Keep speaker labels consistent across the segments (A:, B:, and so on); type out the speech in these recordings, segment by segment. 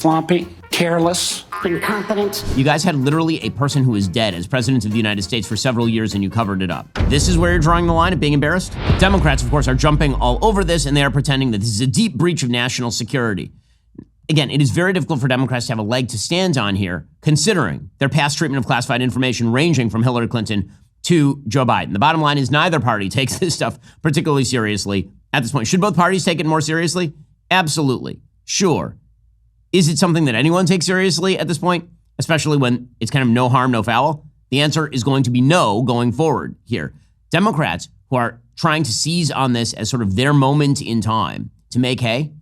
A: sloppy, careless, incompetent.
B: You guys had literally a person who is dead as president of the United States for several years and you covered it up. This is where you're drawing the line of being embarrassed? Democrats, of course, are jumping all over this and they are pretending that this is a deep breach of national security. Again, it is very difficult for Democrats to have a leg to stand on here, considering their past treatment of classified information ranging from Hillary Clinton to Joe Biden. The bottom line is neither party takes this stuff particularly seriously at this point. Should both parties take it more seriously? Absolutely. Sure. Is it something that anyone takes seriously at this point, especially when it's kind of no harm, no foul? The answer is going to be no going forward here. Democrats who are trying to seize on this as sort of their moment in time to make hay,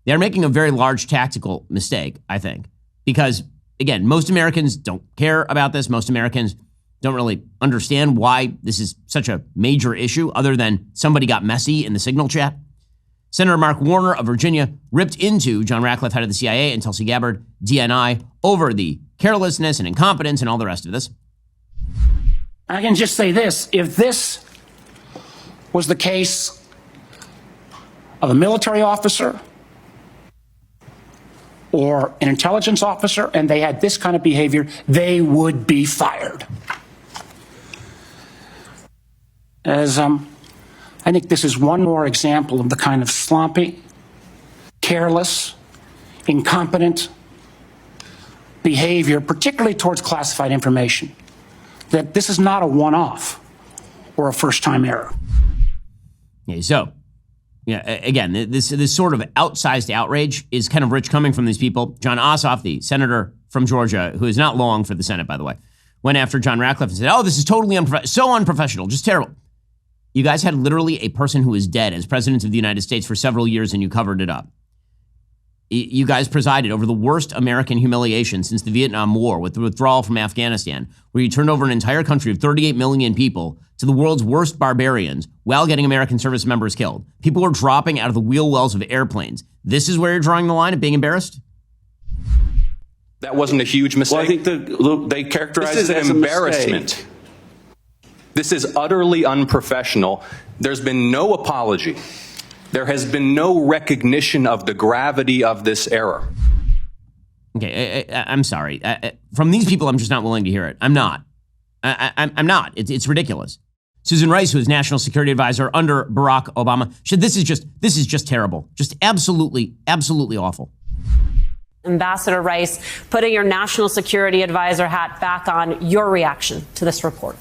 B: they're making a very large tactical mistake, I think, because, again, most Americans don't care about this. Most Americans don't really understand why this is such a major issue other than somebody got messy in the Signal chat. Senator Mark Warner of Virginia ripped into John Ratcliffe, head of the CIA, and Tulsi Gabbard, DNI, over the carelessness and incompetence and all the rest of this.
A: I can just say this. If this was the case of a military officer or an intelligence officer and they had this kind of behavior, they would be fired. I think this is one more example of the kind of sloppy, careless, incompetent behavior, particularly towards classified information, that this is not a one-off or a first-time error.
B: Okay, so, again, this sort of outsized outrage is kind of rich coming from these people. John Ossoff, the senator from Georgia, who is not long for the Senate, by the way, went after John Ratcliffe and said, oh, this is totally so unprofessional, just terrible. You guys had literally a person who is dead as president of the United States for several years and you covered it up. You guys presided over the worst American humiliation since the Vietnam War with the withdrawal from Afghanistan, where you turned over an entire country of 38 million people to the world's worst barbarians while getting American service members killed. People were dropping out of the wheel wells of airplanes. This is where you're drawing the line of being embarrassed?
C: That wasn't a huge mistake.
D: Well, I think they characterize
C: this
D: it
C: is
D: as
C: embarrassment. This is utterly unprofessional. There's been no apology. There has been no recognition of the gravity of this error.
B: Okay, I'm sorry. From these people, I'm just not willing to hear it. I'm not. I'm not. It's ridiculous. Susan Rice, who is National Security Advisor under Barack Obama, said this is just terrible. Just absolutely awful.
E: Ambassador Rice, putting your National Security Advisor hat back on, your reaction to this report.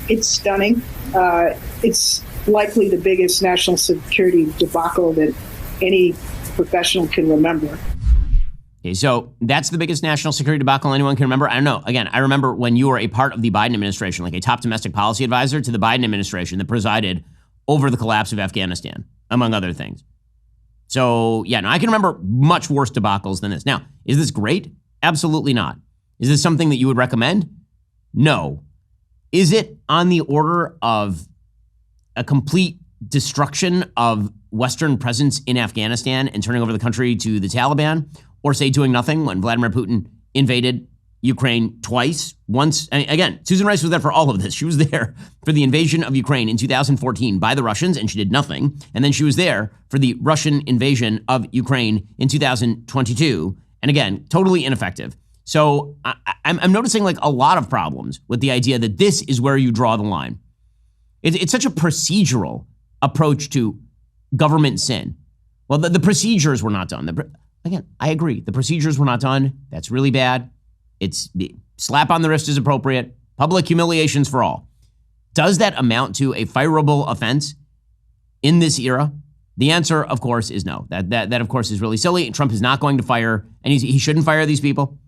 F: It's stunning. It's likely the biggest national security debacle that any professional can remember.
B: Okay, so that's the biggest national security debacle anyone can remember. I don't know. Again, I remember when you were a part of the Biden administration, like a top domestic policy advisor to the Biden administration that presided over the collapse of Afghanistan, among other things. So, yeah, no, I can remember much worse debacles than this. Now, is this great? Absolutely not. Is this something that you would recommend? No. Is it on the order of a complete destruction of Western presence in Afghanistan and turning over the country to the Taliban? Or say doing nothing when Vladimir Putin invaded Ukraine twice? Once, again, Susan Rice was there for all of this. She was there for the invasion of Ukraine in 2014 by the Russians, and she did nothing. And then she was there for the Russian invasion of Ukraine in 2022. And again, totally ineffective. So I'm noticing like a lot of problems with the idea that this is where you draw the line. It's such a procedural approach to government sin. Well, the procedures were not done. Again, I agree. The procedures were not done. That's really bad. It's slap on the wrist is appropriate. Public humiliations for all. Does that amount to a fireable offense in this era? The answer, of course, is no. That of course, is really silly. Trump is not going to fire, and he shouldn't fire these people.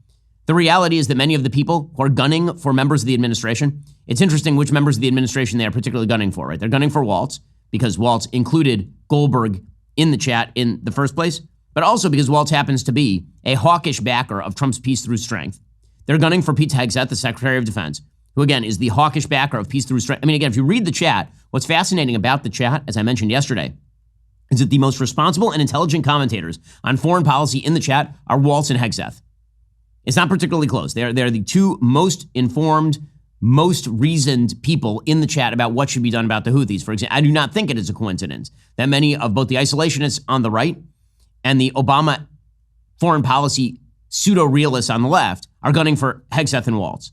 B: The reality is that many of the people who are gunning for members of the administration, it's interesting which members of the administration they are particularly gunning for, right? They're gunning for Waltz because Waltz included Goldberg in the chat in the first place, but also because Waltz happens to be a hawkish backer of Trump's peace through strength. They're gunning for Pete Hegseth, the Secretary of Defense, who again is the hawkish backer of peace through strength. I mean, again, if you read the chat, what's fascinating about the chat, as I mentioned yesterday, is that the most responsible and intelligent commentators on foreign policy in the chat are Waltz and Hegseth. It's not particularly close. They're the two most informed, most reasoned people in the chat about what should be done about the Houthis. For example, I do not think it is a coincidence that many of both the isolationists on the right and the Obama foreign policy pseudo-realists on the left are gunning for Hegseth and Waltz.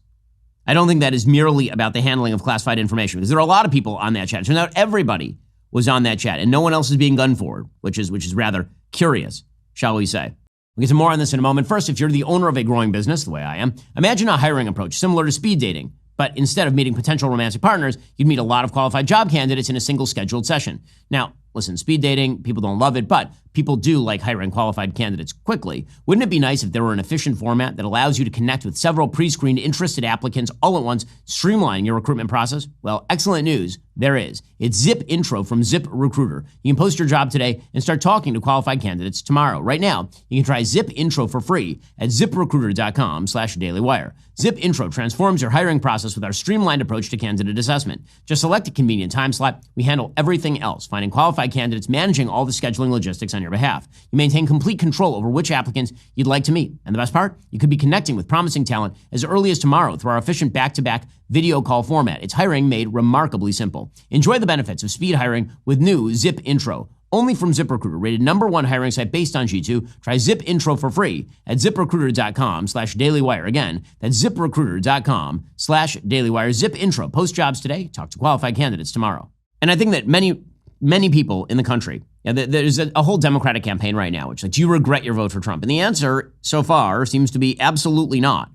B: I don't think that is merely about the handling of classified information, because there are a lot of people on that chat. It turns out everybody was on that chat, and no one else is being gunned for, which is rather curious, shall we say. We'll get to more on this in a moment. First, if you're the owner of a growing business, the way I am, imagine a hiring approach similar to speed dating. But instead of meeting potential romantic partners, you'd meet a lot of qualified job candidates in a single scheduled session. Now, listen, speed dating, people don't love it, but people do like hiring qualified candidates quickly. Wouldn't it be nice if there were an efficient format that allows you to connect with several pre-screened interested applicants all at once, streamlining your recruitment process? Well, excellent news. There is. It's Zip Intro from ZipRecruiter. You can post your job today and start talking to qualified candidates tomorrow. Right now, you can try Zip Intro for free at ZipRecruiter.com/dailywire. Zip Intro transforms your hiring process with our streamlined approach to candidate assessment. Just select a convenient time slot. We handle everything else, finding qualified candidates, managing all the scheduling logistics on your behalf. You maintain complete control over which applicants you'd like to meet. And the best part? You could be connecting with promising talent as early as tomorrow through our efficient back-to-back video call format. It's hiring made remarkably simple. Enjoy the benefits of speed hiring with new Zip Intro. Only from ZipRecruiter, rated #1 hiring site based on G2. Try Zip Intro for free at ZipRecruiter.com/dailywire. Again, that's ZipRecruiter.com/dailywire. Zip Intro. Post jobs today. Talk to qualified candidates tomorrow. And I think that many people in the country, there's a whole Democratic campaign right now, which like, do you regret your vote for Trump? And the answer so far seems to be absolutely not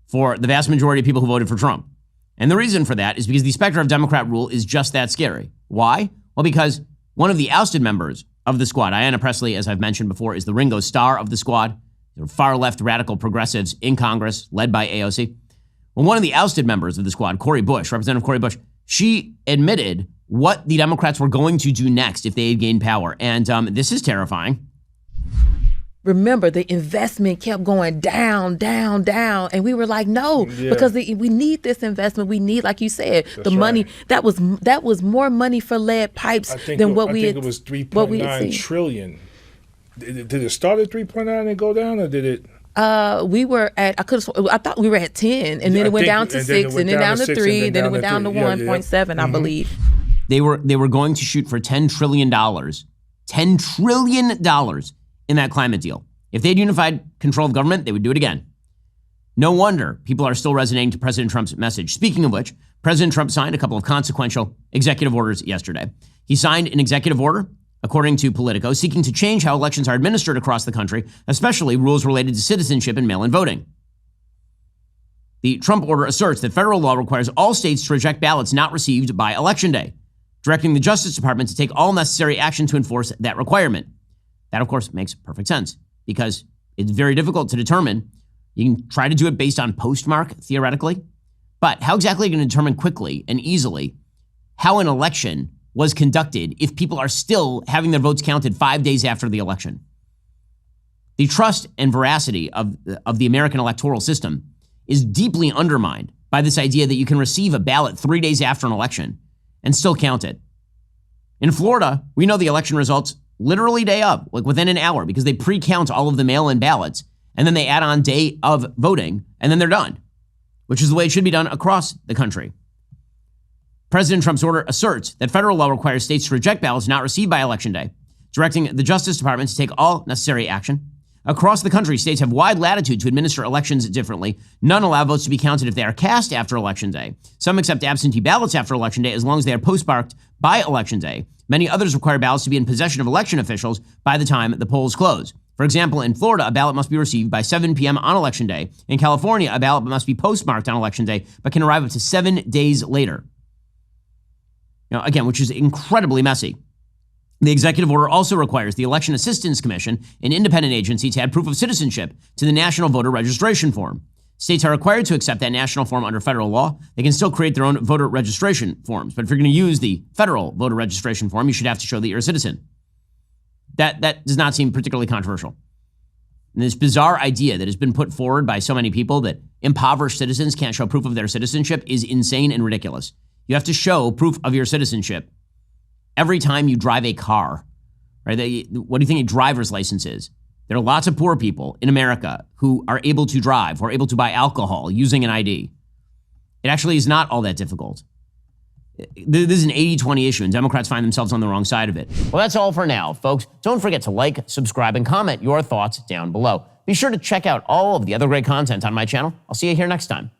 B: for the vast majority of people who voted for Trump. And the reason for that is because the specter of Democrat rule is just that scary. Why? Well, because one of the ousted members of the squad, Ayanna Pressley, as I've mentioned before, is the Ringo Starr of the squad. They're far-left radical progressives in Congress, led by AOC. Well, one of the ousted members of the squad, Representative Cori Bush, she admitted what the Democrats were going to do next if they had gained power. And this is terrifying.
G: Remember, the investment kept going down, down, down. And we were like, no, because we need this investment. We need, like you said, the money. That was more money for lead pipes than what we had. I think it was
H: 3.9 trillion. Did it start at 3.9 and go down, or did it?
G: We were at, I thought we were at 10, and then it went down to 6, and then down to 3, then it went down to 1.7, I believe.
B: They were going to shoot for $10 trillion. $10 trillion in that climate deal. If they had unified control of government, they would do it again. No wonder people are still resonating to President Trump's message. Speaking of which, President Trump signed a couple of consequential executive orders yesterday. He signed an executive order, according to Politico, seeking to change how elections are administered across the country, especially rules related to citizenship and mail-in voting. The Trump order asserts that federal law requires all states to reject ballots not received by Election Day, directing the Justice Department to take all necessary action to enforce that requirement. That, of course, makes perfect sense because it's very difficult to determine. You can try to do it based on postmark, theoretically, but how exactly are you going to determine quickly and easily how an election was conducted if people are still having their votes counted 5 days after the election? The trust and veracity of the American electoral system is deeply undermined by this idea that you can receive a ballot 3 days after an election and still count it. In Florida, we know the election results literally day of, like within an hour, because they pre-count all of the mail-in ballots, and then they add on day of voting, and then they're done, which is the way it should be done across the country. President Trump's order asserts that federal law requires states to reject ballots not received by Election Day, directing the Justice Department to take all necessary action. Across the country, states have wide latitude to administer elections differently. None allow votes to be counted if they are cast after Election Day. Some accept absentee ballots after Election Day as long as they are postmarked by Election Day. Many others require ballots to be in possession of election officials by the time the polls close. For example, in Florida, a ballot must be received by 7 p.m. on Election Day. In California, a ballot must be postmarked on Election Day, but can arrive up to 7 days later. Again, which is incredibly messy. The executive order also requires the Election Assistance Commission, an independent agency, to add proof of citizenship to the National Voter Registration Form. States are required to accept that national form under federal law. They can still create their own voter registration forms, but if you're going to use the federal voter registration form, you should have to show that you're a citizen. That does not seem particularly controversial. And this bizarre idea that has been put forward by so many people that impoverished citizens can't show proof of their citizenship is insane and ridiculous. You have to show proof of your citizenship every time you drive a car, right? What do you think a driver's license is? There are lots of poor people in America who are able to drive or able to buy alcohol using an ID. It actually is not all that difficult. This is an 80-20 issue, and Democrats find themselves on the wrong side of it. Well, that's all for now, folks. Don't forget to like, subscribe, and comment your thoughts down below. Be sure to check out all of the other great content on my channel. I'll see you here next time.